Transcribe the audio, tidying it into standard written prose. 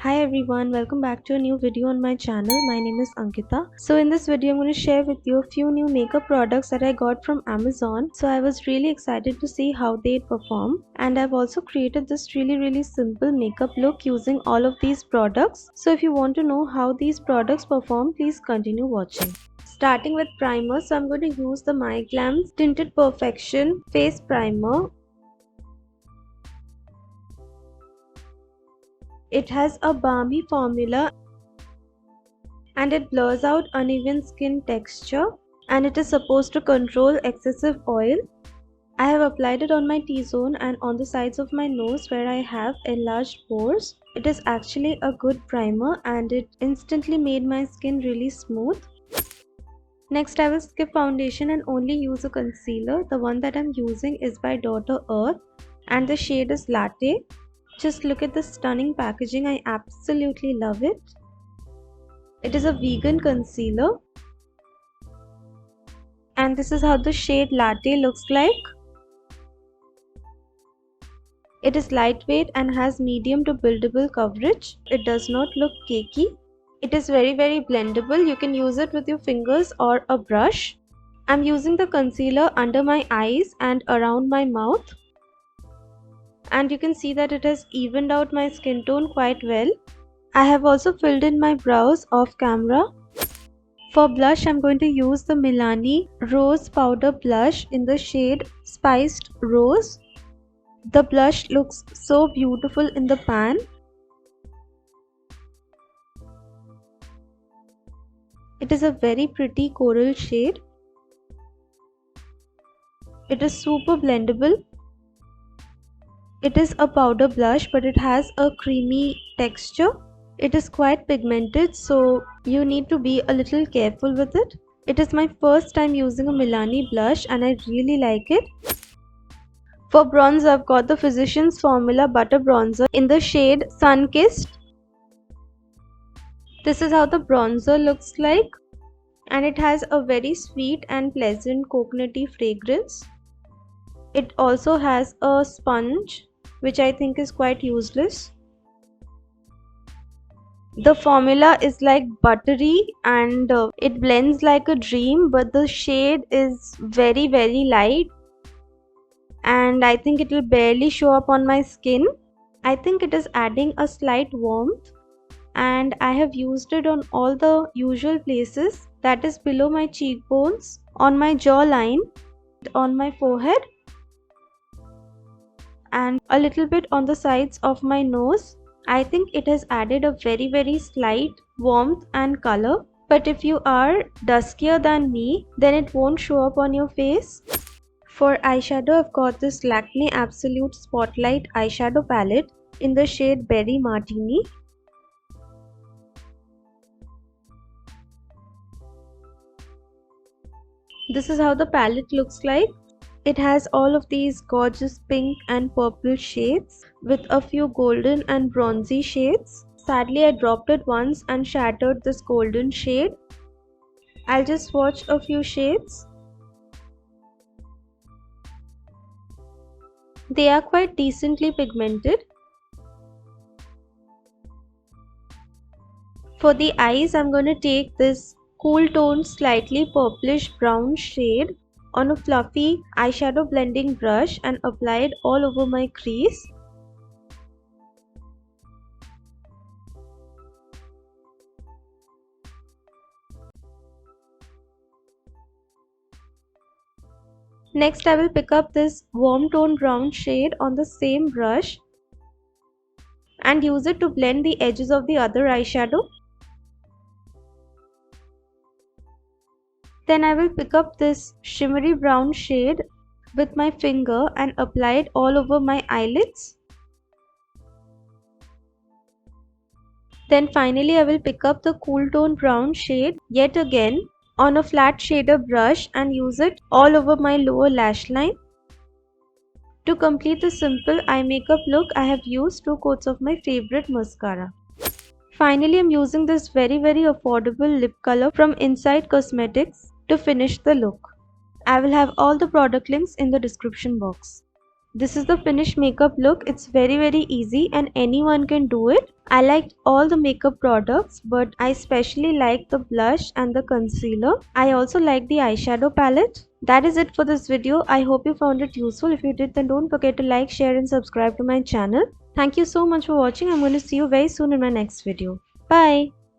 Hi everyone, welcome back to a new video on my channel. My name is Ankita. So in this video, I'm going to share with you a few new makeup products that I got from Amazon. So I was really excited to see how they perform. And I've also created this really simple makeup look using all of these products. So if you want to know how these products perform, please continue watching. Starting with primer, so I'm going to use the My Glam's Tinted Perfection Face Primer. It has a balmy formula and it blurs out uneven skin texture, and it is supposed to control excessive oil. I have applied it on my T-zone and on the sides of my nose where I have enlarged pores. It is actually a good primer and it instantly made my skin really smooth. Next, I will skip foundation and only use a concealer. The one that I'm using is by Daughter Earth and the shade is Latte. Just look at the stunning packaging. I absolutely love it. It is a vegan concealer and this is how the shade Latte looks like. It is lightweight and has medium to buildable coverage. It does not look cakey. It is very blendable. You can use it with your fingers or a brush. I'm using the concealer under my eyes and around my mouth. And you can see that it has evened out my skin tone quite well. I have also filled in my brows off camera. For blush, I'm going to use the Milani Rose Powder Blush in the shade Spiced Rose. The blush looks so beautiful in the pan. It is a very pretty coral shade. It is super blendable. It is a powder blush but it has a creamy texture. It is quite pigmented, so you need to be a little careful with it. It is my first time using a Milani blush and I really like it. For bronzer, I've got the Physicians Formula Butter Bronzer in the shade Sun-Kissed. This is how the bronzer looks like and it has a very sweet and pleasant coconutty fragrance. It also has a sponge, which I think is quite useless. The formula is like buttery and it blends like a dream, but the shade is very light and I think it will barely show up on my skin. I think it is adding a slight warmth and I have used it on all the usual places, that is below my cheekbones, on my jawline, on my forehead and a little bit on the sides of my nose. I think it has added a very slight warmth and color, but if you are duskier than me, then it won't show up on your face. For eyeshadow, I've got this Lakme Absolute Spotlight eyeshadow palette in the shade Berry Martini. This is how the palette looks like. It has all of these gorgeous pink and purple shades with a few golden and bronzy shades. Sadly, I dropped it once and shattered this golden shade. I'll just swatch a few shades. They are quite decently pigmented. For the eyes, I'm going to take this cool tone, slightly purplish brown shade on a fluffy eyeshadow blending brush and apply it all over my crease. Next, I will pick up this warm tone brown shade on the same brush and use it to blend the edges of the other eyeshadow. Then I will pick up this shimmery brown shade with my finger and apply it all over my eyelids. Then finally I will pick up the cool tone brown shade yet again on a flat shader brush and use it all over my lower lash line. To complete the simple eye makeup look, I have used 2 coats of my favorite mascara. Finally, I'm using this very affordable lip color from Inside Cosmetics to finish the look. I will have all the product links in the description box. This is the finished makeup look. It's very easy and anyone can do it. I liked all the makeup products, but I especially liked the blush and the concealer. I also like the eyeshadow palette. That is it for this video. I hope you found it useful. If you did, then don't forget to like, share and subscribe to my channel. Thank you so much for watching. I'm going to see you very soon in my next video. Bye.